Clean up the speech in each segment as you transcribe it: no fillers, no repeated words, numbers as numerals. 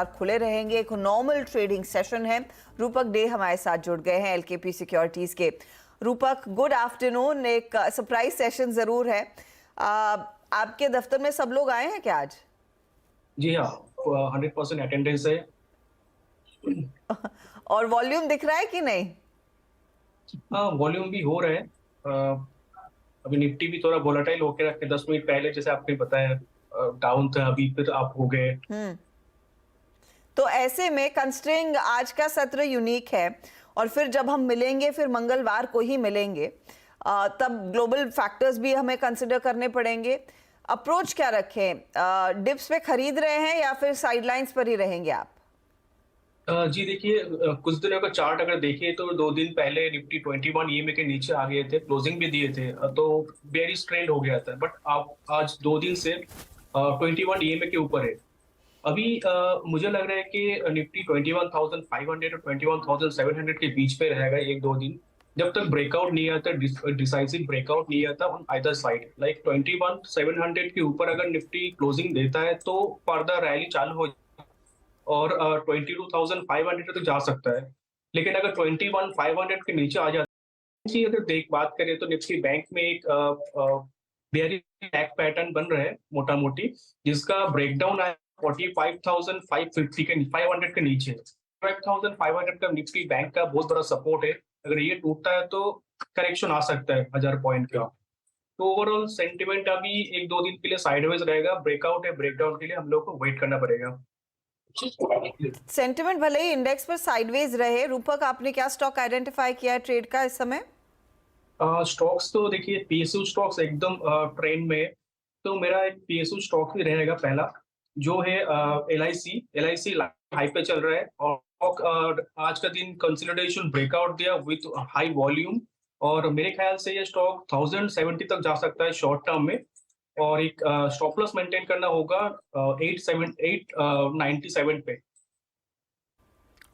खुले रहेंगे। एक नॉर्मल ट्रेडिंग सेशन है। रूपक डे हमारे साथ जुड़ गए हैं एलकेपी सिक्योरिटीज के। रूपक, गुड आफ्टरनून। एक सरप्राइज सेशन जरूर है। आपके दफ्तर में सब लोग आए हैं क्या आज? जी हाँ, 100% अटेंडेंस है। और वॉल्यूम दिख रहा है कि नहीं? हाँ, वॉल्यूम भी हो रहा है। अभी निफ्टी भी थोड़ा वोलेटाइल होकर रखे 10 मिनट पहले, जैसे आपने बताया डाउन था, अभी फिर अप हो गए। तो ऐसे में कंस्ट्रेंग आज का सत्र यूनिक है और फिर जब हम मिलेंगे फिर मंगलवार को ही मिलेंगे, तब ग्लोबल फैक्टर्स भी हमें कंसिडर करने पड़ेंगे। अप्रोच क्या रखें? डिप्स पे खरीद रहे हैं या फिर साइडलाइंस पर ही रहेंगे आप? जी देखिए, कुछ दिनों का चार्ट अगर देखिए तो 2 दिन पहले निफ्टी 21 ईएमए के नीचे आ गए थे, क्लोजिंग भी दिए थे, तो बेरिश ट्रेंड हो गया था। बट आप आज 2 दिन से 21 ईएमए के ऊपर है। अभी मुझे लग रहा है कि निफ्टी 21,500 और 21,700 के बीच पे रहेगा 1-2 दिन, जब तक ब्रेकआउट नहीं आता, डिसाइसिव ब्रेकआउट नहीं आता ऑन आइदर साइड। लाइक 21,700 के ऊपर अगर निफ्टी क्लोजिंग देता है तो फर्दर रैली चालू हो और 22,500 तक जा सकता है। लेकिन अगर 21,500 के नीचे आ जाता है, अगर बात करें तो निफ्टी बैंक में एक बेयरिश बैक पैटर्न बन रहा है मोटा मोटी, जिसका ब्रेकडाउन है 45,550 के 500 के नीचे। 5,500 का निफ्टी बैंक का बहुत बड़ा सपोर्ट है। अगर ये टूटता है तो करेक्शन आ सकता है 1000 पॉइंट का। तो ओवरऑल सेंटिमेंट अभी 1-2 दिन के लिए साइडवेज रहेगा। ब्रेकआउट है, ब्रेकडाउन के लिए हम लोग को वेट करना पड़ेगा। सेंटिमेंट भले ही इंडेक्स पर साइडवेज रहे, रूपक आपने क्या स्टॉक आइडेंटिफाई किया है ट्रेड का इस समय? स्टॉक्स तो देखिए, पीएसयू स्टॉक्स एकदम ट्रेंड में है। तो मेरा एक पीएसयू स्टॉक ही रहेगा पहला, जो है एलआईसी। एलआईसी हाई पे चल रहा है और आज का दिन कंसोलिडेशन ब्रेकआउट दिया विथ हाई वॉल्यूम, और मेरे ख्याल से ये स्टॉक 1070 तक जा सकता है शॉर्ट टर्म में। और एक स्टॉप लॉस मेंटेन करना होगा 897 पे।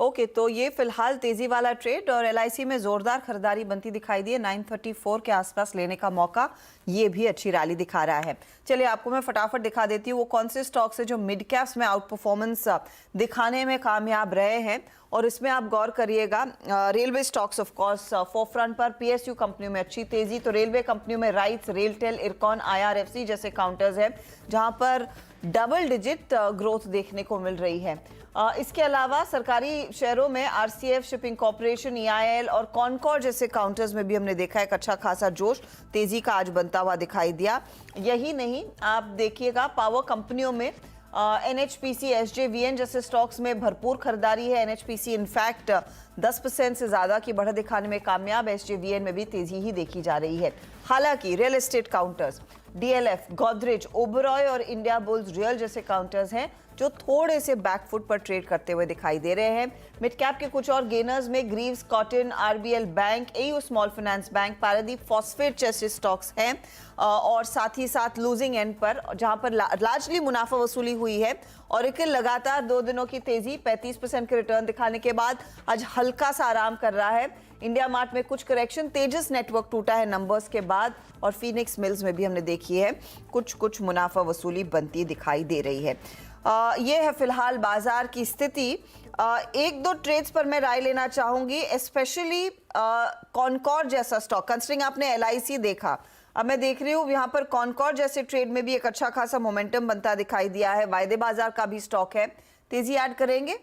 ओके, तो ये फिलहाल तेजी वाला ट्रेड और एलआईसी में जोरदार खरीदारी बनती दिखाई दी है। 934 के आसपास लेने का मौका, ये भी अच्छी रैली दिखा रहा है। चलिए आपको मैं फटाफट दिखा देती हूँ वो कौन से स्टॉक्स है जो मिड कैप्स में आउट परफॉर्मेंस दिखाने में कामयाब रहे हैं। और इसमें आप गौर करिएगा, railway stocks of course forefront पर। पीएसयू कंपनियों में अच्छी तेजी, तो रेलवे कंपनियों में राइट्स, रेलटेल, इरकॉन, आईआरएफसी जैसे काउंटर्स है जहां पर डबल डिजिट ग्रोथ देखने को मिल रही है। इसके अलावा सरकारी शेयरों में आरसीएफ, शिपिंग कॉर्पोरेशन, ईआईएल और कॉनकॉर जैसे काउंटर्स में भी हमने देखा है अच्छा खासा जोश, तेजी का आज बनता हुआ दिखाई दिया। यही नहीं, आप देखिएगा पावर कंपनियों में एनएचपीसी, एसजेवीएन जैसे स्टॉक्स में भरपूर खरीदारी है। एनएचपीसी इनफैक्ट 10% से ज्यादा की बढ़त दिखाने में कामयाब, एसजेवीएन में भी तेजी ही देखी जा रही है। हालांकि real estate counters, DLF, Godrej, Oberoi और इंडिया बुल्स रियल जैसे काउंटर्स हैं जो थोड़े से बैकफुट पर ट्रेड करते हुए दिखाई दे रहे हैं। मिड कैप के कुछ और गेनर्स में Greaves cotton, RBL bank, AU small finance bank, Paradip phosphate जैसे स्टॉक्स हैं। और साथ ही साथ लूजिंग एंड पर जहां पर लार्जली मुनाफा वसूली हुई है। ऑरेकल लगातार 2 दिनों की तेजी, 35% के रिटर्न दिखाने के बाद आज हल्का सा आराम कर रहा है। इंडिया मार्ट में कुछ करेक्शन, तेजस नेटवर्क टूटा है नंबर्स के बाद, और फीनिक्स मिल्स में भी हमने देखी है कुछ मुनाफा वसूली बनती दिखाई दे रही है। ये है फिलहाल बाजार की स्थिति। 1-2 ट्रेड्स पर मैं राय लेना चाहूंगी, स्पेशली कॉनकॉर जैसा स्टॉक। कंसिडरिंग आपने एलआईसी देखा, अब मैं देख रही हूँ यहाँ पर कॉनकॉर जैसे ट्रेड में भी एक अच्छा खासा मोमेंटम बनता दिखाई दिया है। वायदे बाजार का भी स्टॉक है, तेजी ऐड करेंगे?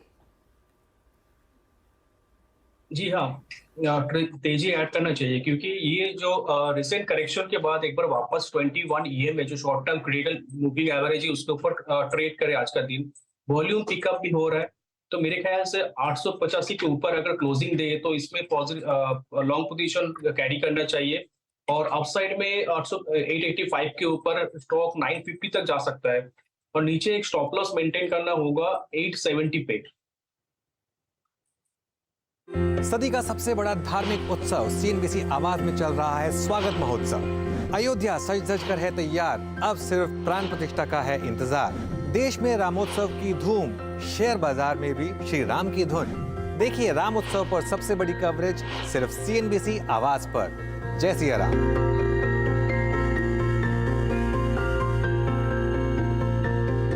जी हाँ, तेजी ऐड करना चाहिए, क्योंकि ये जो रिसेंट करेक्शन के बाद एक बार वापस 21 ईएमए जो short term critical moving average है उसके ऊपर ट्रेड करे आज का दिन। वॉल्यूम पिकअप भी हो रहा है, तो मेरे ख्याल से 885 के ऊपर अगर क्लोजिंग दे तो इसमें पॉजिटिव लॉन्ग पोजीशन कैरी करना चाहिए। और अपसाइड में 885 के ऊपर स्टॉक 950 तक जा सकता है, और नीचे एक स्टॉप लॉस मेंटेन करना होगा 870 पे। सदी का सबसे बड़ा धार्मिक उत्सव सीएनबीसी आवाज में चल रहा है स्वागत महोत्सव। अयोध्या सज धज कर है तैयार, अब सिर्फ प्राण प्रतिष्ठा का है इंतजार। देश में रामोत्सव की धूम, शेयर बाजार में भी श्री राम की धुन। देखिए रामोत्सव पर सबसे बड़ी कवरेज सिर्फ सीएनबीसी आवाज पर। जय सिया राम।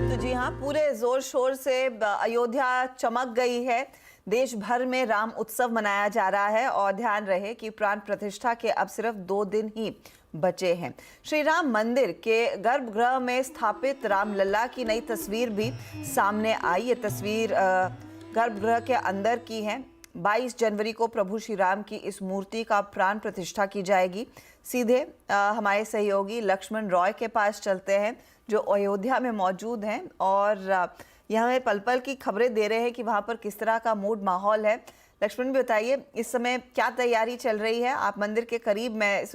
तो जी हाँ, पूरे जोर शोर से अयोध्या चमक गई है। देश भर में राम उत्सव मनाया जा रहा है और ध्यान रहे कि प्राण प्रतिष्ठा के अब सिर्फ 2 दिन ही बचे हैं। श्री राम मंदिर के गर्भगृह में स्थापित रामलला की नई तस्वीर भी सामने आई। ये तस्वीर गर्भगृह के अंदर की है। 22 जनवरी को प्रभु श्री राम की इस मूर्ति का प्राण प्रतिष्ठा की जाएगी। सीधे हमारे सहयोगी लक्ष्मण रॉय के पास चलते हैं जो अयोध्या में मौजूद हैं और यहाँ पल पल की खबरें दे रहे हैं कि वहाँ पर किस तरह का मूड माहौल है। लक्ष्मण भी बताइए इस समय क्या तैयारी चल रही है। आप मंदिर के करीब मैं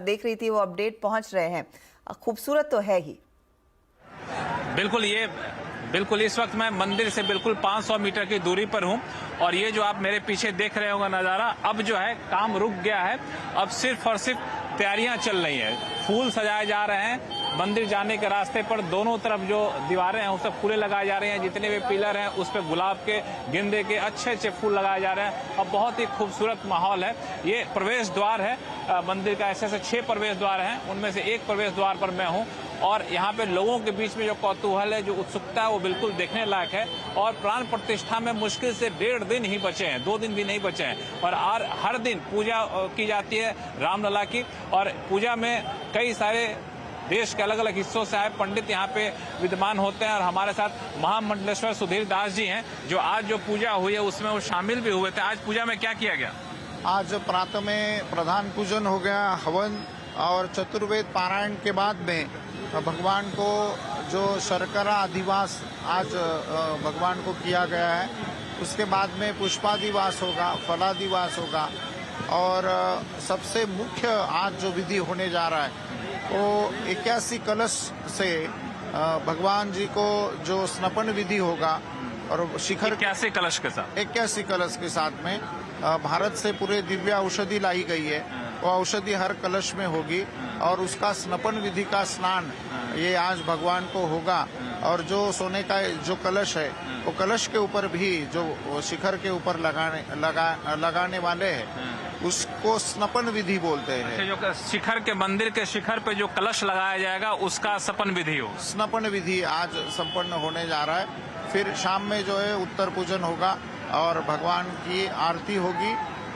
देख रही थी वो अपडेट पहुँच रहे हैं। खूबसूरत तो है ही। बिल्कुल इस वक्त मैं मंदिर से बिल्कुल 500 मीटर की दूरी पर हूं और ये जो आप मेरे पीछे देख रहे होंगे नज़ारा, अब जो है काम रुक गया है। अब सिर्फ और सिर्फ तैयारियां चल रही हैं। फूल सजाए जा रहे हैं। मंदिर जाने के रास्ते पर दोनों तरफ जो दीवारें हैं उस पर फूलें लगाए जा रहे हैं। जितने भी पिलर हैं उस पर गुलाब के, गेंदे के अच्छे फूल लगाए जा रहे हैं। अब बहुत ही खूबसूरत माहौल है। ये प्रवेश द्वार है मंदिर का। ऐसे 6 प्रवेश द्वार हैं, उनमें से एक प्रवेश द्वार पर मैं हूँ और यहाँ पे लोगों के बीच में जो कौतूहल है, जो उत्सुकता है, वो बिल्कुल देखने लायक है। और प्राण प्रतिष्ठा में मुश्किल से 1.5 दिन ही बचे हैं, 2 दिन भी नहीं बचे हैं और हर दिन पूजा की जाती है रामलला की। और पूजा में कई सारे देश के अलग अलग हिस्सों से आए पंडित यहाँ पे विद्यमान होते हैं और हमारे साथ महामंडलेश्वर सुधीर दास जी हैं जो आज जो पूजा हुई है उसमें वो शामिल भी हुए थे। आज पूजा में क्या किया गया? आज प्रातः में प्रधान पूजन हो गया, हवन और चतुर्वेद पारायण के बाद में भगवान को जो शर्करा अधिवास आज भगवान को किया गया है, उसके बाद में पुष्पादिवास होगा, फलादिवास होगा और सबसे मुख्य आज जो विधि होने जा रहा है वो 81 कलश से भगवान जी को जो स्नपन विधि होगा और शिखर 81 कलश के साथ 81 कलश के साथ में भारत से पूरे दिव्य औषधि लाई गई है। वो औषधि हर कलश में होगी और उसका स्नपन विधि का स्नान ये आज भगवान को होगा। और जो सोने का जो कलश है वो कलश के ऊपर भी जो शिखर के ऊपर लगाने वाले हैं उसको स्नपन विधि बोलते हैं। जो शिखर के मंदिर के शिखर पे जो कलश लगाया जाएगा उसका स्नपन विधि हो। स्नपन विधि आज संपन्न होने जा रहा है। फिर शाम में जो है उत्तर पूजन होगा और भगवान की आरती होगी,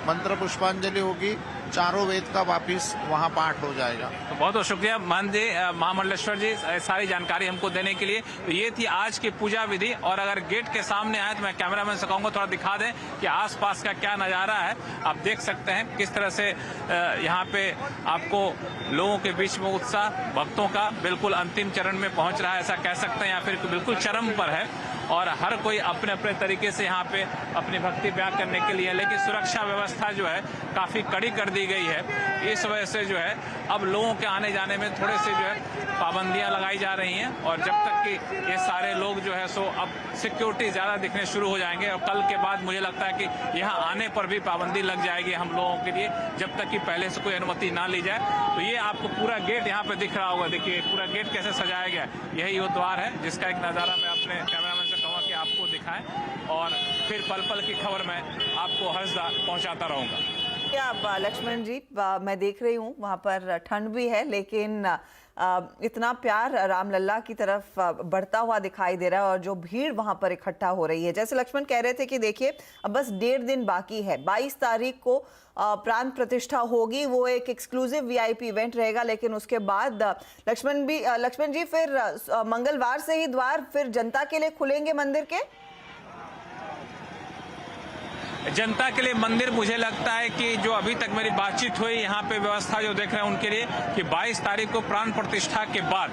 मंत्र पुष्पांजलि होगी, चारों वेद का वापिस वहाँ पाठ हो जाएगा। तो बहुत बहुत शुक्रिया मान जी, महामंडलेश्वर जी, सारी जानकारी हमको देने के लिए। तो ये थी आज की पूजा विधि। और अगर गेट के सामने आए तो मैं कैमरामैन से कहूँगा थोड़ा दिखा दें कि आसपास का क्या नज़ारा है। आप देख सकते हैं किस तरह से यहाँ पे आपको लोगों के बीच में उत्साह भक्तों का बिल्कुल अंतिम चरण में पहुँच रहा है, ऐसा कह सकते हैं, या फिर बिल्कुल चरम पर है। और हर कोई अपने अपने तरीके से यहाँ पे अपनी भक्ति व्यक्त करने के लिए, लेकिन सुरक्षा व्यवस्था जो है काफी कड़ी कर दी गई है। इस वजह से जो है अब लोगों के आने जाने में थोड़े से जो है पाबंदियां लगाई जा रही हैं और जब तक कि ये सारे लोग जो है सो अब सिक्योरिटी ज्यादा दिखने शुरू हो जाएंगे और कल के बाद मुझे लगता है कि यहाँ आने पर भी पाबंदी लग जाएगी हम लोगों के लिए, जब तक कि पहले से कोई अनुमति ना ली जाए। तो ये आपको पूरा गेट यहाँ पे दिख रहा होगा। देखिए पूरा गेट कैसे सजाया गया। यही वो द्वार है जिसका एक नज़ारा मैं अपने कैमरामैन से कहूँगा कि आपको दिखाएं और फिर पल पल की खबर मैं आपको हर पहुँचाता रहूँगा। अब लक्ष्मण जी, मैं देख रही हूँ वहाँ पर ठंड भी है लेकिन इतना प्यार रामलला की तरफ बढ़ता हुआ दिखाई दे रहा है और जो भीड़ वहाँ पर इकट्ठा हो रही है। जैसे लक्ष्मण कह रहे थे कि देखिए अब बस 1.5 दिन बाकी है। 22 तारीख को प्राण प्रतिष्ठा होगी, वो एक एक्सक्लूसिव वीआईपी इवेंट रहेगा। लेकिन उसके बाद लक्ष्मण जी फिर मंगलवार से ही द्वार फिर जनता के लिए खुलेंगे मंदिर के। जनता के लिए मंदिर, मुझे लगता है कि जो अभी तक मेरी बातचीत हुई यहाँ पे व्यवस्था जो देख रहे हैं उनके लिए कि 22 तारीख को प्राण प्रतिष्ठा के बाद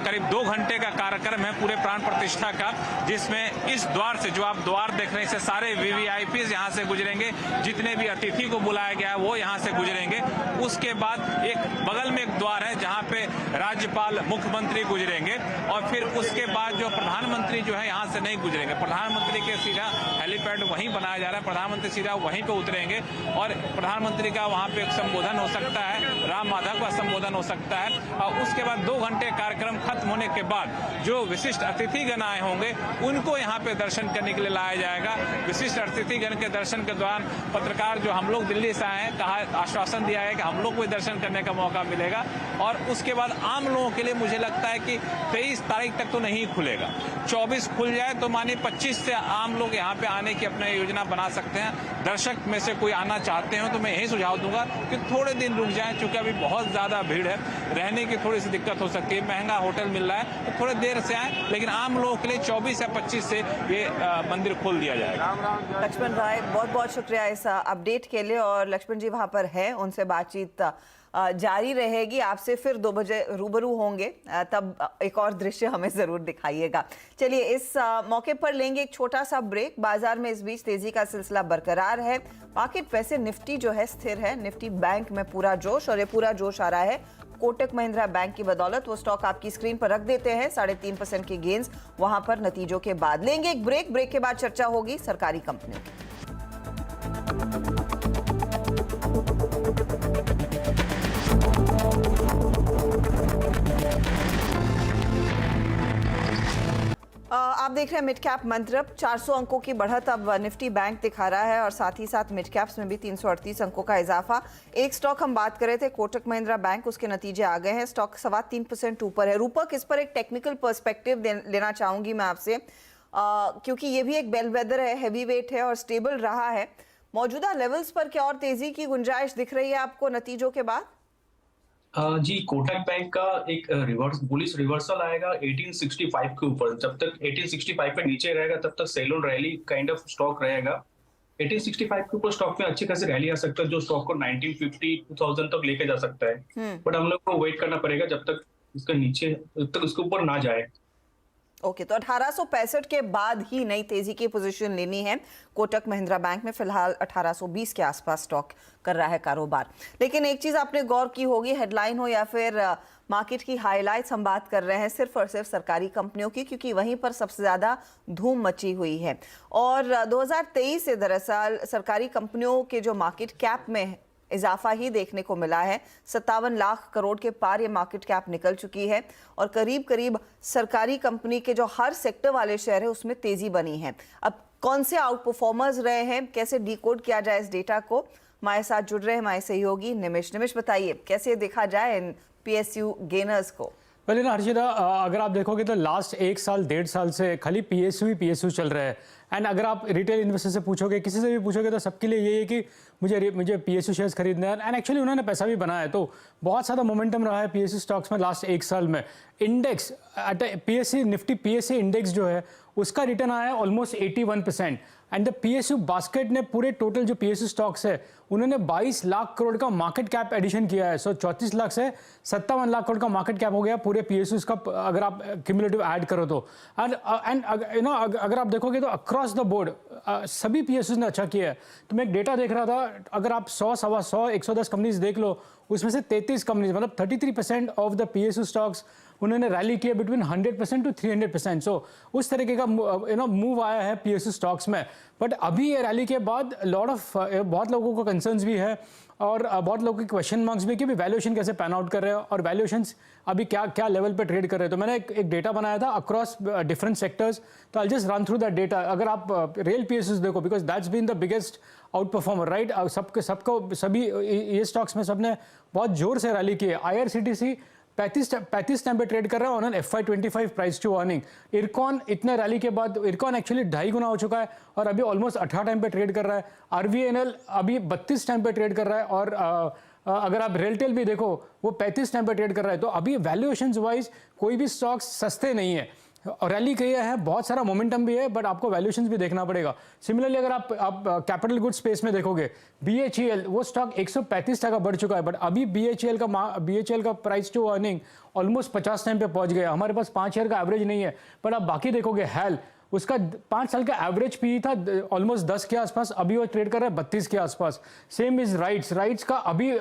करीब 2 घंटे का कार्यक्रम है पूरे प्राण प्रतिष्ठा का, जिसमें इस द्वार से जो आप द्वार देख रहे हैं इससे सारे वीवीआईपी यहाँ से गुजरेंगे। जितने भी अतिथि को बुलाया गया है वो यहाँ से गुजरेंगे। उसके बाद एक बगल में एक द्वार है जहाँ पे राज्यपाल, मुख्यमंत्री गुजरेंगे और फिर उसके बाद जो प्रधानमंत्री जो है यहाँ से नहीं गुजरेंगे। प्रधानमंत्री के सीधा हेलीपैड वहीं बनाया जा रहा है। प्रधानमंत्री थे सीधा वहीं पे उतरेंगे और प्रधानमंत्री का वहां पे एक संबोधन हो सकता है, राम माधव का संबोधन हो सकता है और उसके बाद 2 घंटे कार्यक्रम खत्म होने के बाद जो विशिष्ट अतिथिगण आए होंगे उनको यहाँ पे दर्शन करने के लिए लाया जाएगा। विशिष्ट अतिथिगण के दर्शन के दौरान पत्रकार जो हम लोग दिल्ली से आए हैं, कहा आश्वासन दिया है कि हम लोग को दर्शन करने का मौका मिलेगा और उसके बाद आम लोगों के लिए मुझे लगता है कि 23 तारीख तक तो नहीं खुलेगा, 24 खुल जाए तो मानिए 25 से आम लोग यहाँ पे आने की अपना योजना बना सकते हैं। दर्शक में से कोई आना चाहते हो तो मैं यही सुझाव दूंगा कि थोड़े दिन रुक जाएं, क्योंकि अभी बहुत ज्यादा भीड़ है, रहने की थोड़ी सी दिक्कत हो सकती है, महंगा होटल मिल रहा है तो थोड़े देर से आए, लेकिन आम लोगों के लिए 24 या 25 से ये मंदिर खोल दिया जाएगा। लक्ष्मण राय, बहुत बहुत शुक्रिया इस अपडेट के लिए। और लक्ष्मण जी वहां पर है, उनसे बातचीत जारी रहेगी, आपसे फिर 2 बजे रूबरू होंगे, तब एक और दृश्य हमें जरूर दिखाइएगा। चलिए इस मौके पर लेंगे एक छोटा सा ब्रेक। बाजार में इस बीच तेजी का सिलसिला बरकरार है। मार्केट वैसे निफ्टी जो है स्थिर है, निफ्टी बैंक में पूरा जोश, और ये पूरा जोश आ रहा है कोटक महिंद्रा बैंक की बदौलत। वो स्टॉक आपकी स्क्रीन पर रख देते हैं, 3.5% के गेंस वहां पर नतीजों के बाद। लेंगे एक ब्रेक के बाद चर्चा होगी सरकारी कंपनियों की। आप देख रहे हैं मिड कैप मंत्र। 400 अंकों की बढ़त अब निफ्टी बैंक दिखा रहा है और साथ ही साथ मिड कैप्स में भी 338 अंकों का इजाफा। एक स्टॉक हम बात कर रहे थे कोटक महिंद्रा बैंक, उसके नतीजे आ गए हैं, स्टॉक 3.25% ऊपर है। रूपक, इस पर एक टेक्निकल पर्सपेक्टिव लेना चाहूंगी मैं आपसे, क्योंकि ये भी एक बेलवेदर है, हैवी वेट है और स्टेबल रहा है। मौजूदा लेवल्स पर क्या और तेजी की गुंजाइश दिख रही है आपको नतीजों के बाद? जी, कोटक बैंक का एक बुलिश रिवर्सल आएगा 1865 के ऊपर। जब तक 1865 पे नीचे रहेगा तब तक sell on rally kind of stock रहेगा। 1865 के ऊपर स्टॉक में अच्छी खासी रैली आ सकता है, जो स्टॉक को 1950 2000 तक लेके जा सकता है। बट हम लोग को वेट करना पड़ेगा जब तक इसके नीचे, जब तक इसके ऊपर ना जाए। ओके, तो 1865 के बाद ही नई तेजी की पोजीशन लेनी है कोटक महिंद्रा बैंक में। फिलहाल 1820 के आसपास स्टॉक कर रहा है कारोबार। लेकिन एक चीज आपने गौर की होगी, हेडलाइन हो या फिर मार्केट की हाइलाइट्स, हम बात कर रहे हैं सिर्फ और सिर्फ सरकारी कंपनियों की, क्योंकि वहीं पर सबसे ज्यादा धूम मची हुई है। और 2023 से दरअसल सरकारी कंपनियों के जो मार्केट कैप में इजाफा ही देखने को मिला है। 57 लाख करोड़ के पार ये मार्केट कैप निकल चुकी है और करीब करीब सरकारी कंपनी के जो हर सेक्टर वाले शेयर है उसमें तेजी बनी है। अब कौन से आउट परफॉर्मर्स रहे हैं, कैसे डिकोड किया जाए इस डेटा को, हमारे साथ जुड़ रहे हैं हमारे सहयोगी निमिष। बताइए कैसे देखा जाए इन PSU गेनर्स को? पहले ना हर्षिता, अगर आप देखोगे तो लास्ट 1 साल 1.5 साल से खाली PSU ही PSU चल रहा है। एंड अगर आप रिटेल इन्वेस्टर से पूछोगे, किसी से भी पूछोगे, तो सबके लिए ये है कि मुझे PSU शेयर्स खरीदना है। एंड एक्चुअली उन्होंने पैसा भी बनाया है, तो बहुत ज़्यादा मोमेंटम रहा है PSU स्टॉक्स में लास्ट 1 साल में। इंडेक्स निफ्टी PSU इंडेक्स जो है उसका रिटर्न आया है almost 81%। And the PSU basket ने पूरे टोटल जो PSU स्टॉक्स है उन्होंने 22 लाख करोड़ का मार्केट कैप एडिशन किया है। सो 34 लाख से 57 लाख करोड़ का मार्केट कैप हो गया पूरे PSUs का, अगर आप क्यूमुलेटिव ऐड करो तो। एंड अगर आप देखोगे तो अक्रॉस द बोर्ड सभी PSUs ने अच्छा किया है। तो मैं एक डेटा देख रहा था, अगर आप 100, 125, 110 कंपनीज देख लो, उसमें से 33 कंपनीज मतलब 33% ऑफ द PSU स्टॉक्स उन्होंने रैली किया बिटवीन 100% टू 300%। सो उस तरीके का मूव आया है PSU स्टॉक्स में। बट अभी ये रैली के बाद बहुत लोगों को कंसर्न्स भी है और बहुत लोगों के क्वेश्चन मार्क्स भी कि वैल्यूएशन कैसे पैन आउट कर रहे हैं और वैल्यूएशंस अभी क्या लेवल पे ट्रेड कर रहे हैं। तो मैंने एक डेटा बनाया था अक्रॉस डिफरेंट सेक्टर्स, तो I just run through that data. अगर आप रियल PSUs देखो, because that's been the biggest outperformer, right. सभी ये स्टॉक्स में सबने बहुत जोर से रैली की है। IRCTC 35 टाइम पे ट्रेड कर रहा है on FY25 price to earning. IRCON इतने रैली के बाद इरकॉन एक्चुअली 2.5 गुना हो चुका है और अभी ऑलमोस्ट 18 टाइम पे ट्रेड कर रहा है। RVNL अभी 32 टाइम पे ट्रेड कर रहा है और अगर आप रेलटेल भी देखो वो 35 टाइम पे ट्रेड कर रहा है। तो अभी वैल्यूएशंस वाइज कोई भी स्टॉक्स सस्ते नहीं है और रैली किया है, बहुत सारा मोमेंटम भी है, बट आपको वैल्यूएशंस भी देखना पड़ेगा। सिमिलरली अगर आप कैपिटल गुड स्पेस में देखोगे, BHEL वो स्टॉक 135 टका बढ़ चुका है, बट अभी BHEL का price to earning almost 50 time पे पहुंच गया। हमारे पास 5 ईयर का एवरेज नहीं है, बट आप बाकी देखोगे HAL उसका 5 साल का एवरेज PE था ऑलमोस्ट 10 के आसपास, अभी वो ट्रेड कर रहा है 32 के आसपास। सेम इज राइट्स का अभी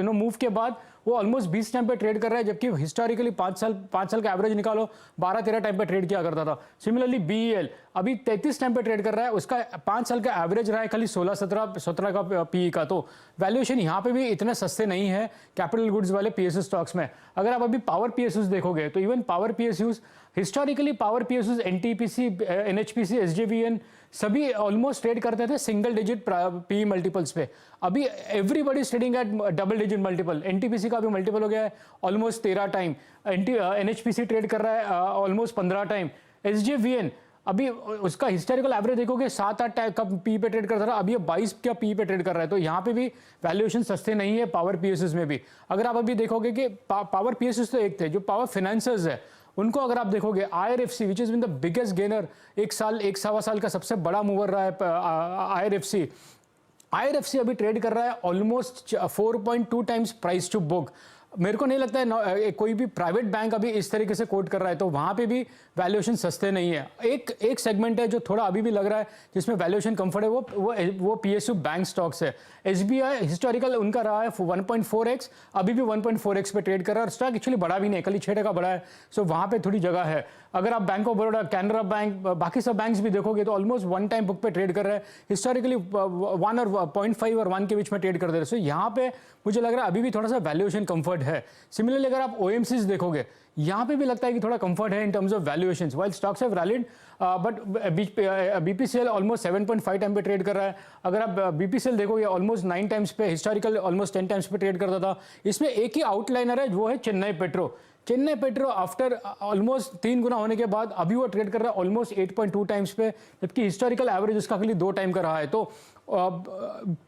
मूव के बाद वो ऑलमोस्ट 20 टाइम पे ट्रेड कर रहा है, जबकि हिस्टोरिकली 5 साल का एवरेज निकालो 12-13 टाइम पे ट्रेड किया करता था। सिमिलरली BEL अभी 33 टाइम पे ट्रेड कर रहा है, उसका 5 साल का एवरेज रहा है खाली 16-17 का PE का। तो वैल्यूएशन यहाँ पे भी इतने सस्ते नहीं है कैपिटल गुड्स वाले PSU स्टॉक्स में। अगर आप अभी पावर PSUs देखोगे तो even power PSUs historically power PSUs NTPC, NHPC, SJVN सभी ऑलमोस्ट ट्रेड करते थे सिंगल डिजिट PE मल्टीपल्स पे। अभी everybody trading at double digit multiple. NTPC का भी मल्टीपल हो गया है ऑलमोस्ट 13 टाइम, NHPC ट्रेड कर रहा है ऑलमोस्ट 15 टाइम, SJVN अभी उसका हिस्टोरिकल एवरेज देखोगे 7-8 का PE पे ट्रेड करता था, अभी 22 का PE पे ट्रेड कर रहा है। तो यहाँ पे भी वैल्यूएशन सस्ते नहीं है पावर PSUs में भी। अगर आप अभी देखोगे कि पावर PSUs तो एक थे, जो पावर फाइनेंसर्स है उनको अगर आप देखोगे IRFC which is been the biggest gainer, 1 साल का सबसे बड़ा मूवर रहा है IRFC अभी ट्रेड कर रहा है almost 4.2 times price to book. मेरे को नहीं लगता है कोई भी प्राइवेट बैंक अभी इस तरीके से कोट कर रहा है, तो वहाँ पे भी वैल्यूएशन सस्ते नहीं है। एक सेगमेंट है जो थोड़ा अभी भी लग रहा है जिसमें वैल्यूएशन कंफर्ट है, वो PSU बैंक स्टॉक्स है। SBI हिस्टोरिकल उनका रहा है 1.4x, अभी भी 1.4x पे ट्रेड कर रहा है और स्टॉक एक्चुअली बढ़ा भी नहीं, कल 6% बढ़ा है। सो वहाँ पे थोड़ी जगह है। अगर आप bank of Baroda, Canara bank, बाकी सब बैंक्स भी देखोगे तो ऑलमोस्ट 1 टाइम बुक पे ट्रेड कर रहे हैं। हिस्टोरिकली 1 और 0.5 और 1 के बीच में ट्रेड कर दे रहे हैं। सो यहाँ पे मुझे लग रहा है अभी भी थोड़ा सा वैल्यूएशन कंफर्ट है। सिमिलरली अगर आप OMCs देखोगे यहाँ पे भी लगता है कि थोड़ा कंफर्ट है in terms of valuations. While stocks have rallied but BPCL almost 7.5 time पे ट्रेड कर रहा है। अगर आप BPCL देखोगे ऑलमोस्ट 9 टाइम्स पे, हिस्टोरिकल ऑलमोस्ट 10 टाइम्स पे ट्रेड करता था। इसमें एक ही आउटलाइनर है, वो है चेन्नई पेट्रो आफ्टर ऑलमोस्ट 3 गुना होने के बाद अभी वो ट्रेड कर रहा है ऑलमोस्ट 8.2 टाइम्स पे, जबकि हिस्टोरिकल एवरेज उसका खाली 2 टाइम का रहा है। तो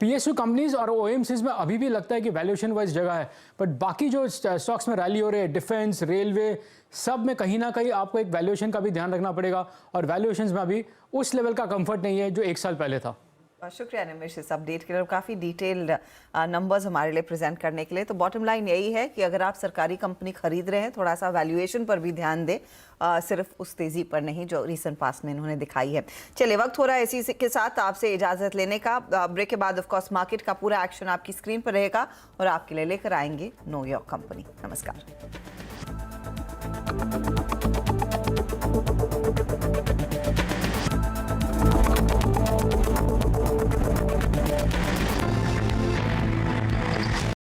PSU कंपनीज और OMCs में अभी भी लगता है कि वैल्यूएशन वाइज जगह है, बट बाकी जो स्टॉक्स में रैली हो रहे हैं, डिफेंस, रेलवे, सब में कहीं ना कहीं आपको एक वैल्यूएशन का भी ध्यान रखना पड़ेगा और वैल्यूएशंस में अभी उस लेवल का कंफर्ट नहीं है जो 1 साल पहले था। शुक्रिया निमिष इस अपडेट के लिए, काफ़ी डिटेल्ड नंबर्स हमारे लिए प्रेजेंट करने के लिए। तो बॉटम लाइन यही है कि अगर आप सरकारी कंपनी खरीद रहे हैं, थोड़ा सा वैल्यूएशन पर भी ध्यान दें, सिर्फ उस तेज़ी पर नहीं जो रिसेंट पास में इन्होंने दिखाई है। चलिए, वक्त हो रहा है इसी के साथ आपसे इजाज़त लेने का। ब्रेक के बाद ऑफ कोर्स मार्केट का पूरा एक्शन आपकी स्क्रीन पर रहेगा और आपके लिए लेकर आएंगे नो योर कंपनी। नमस्कार।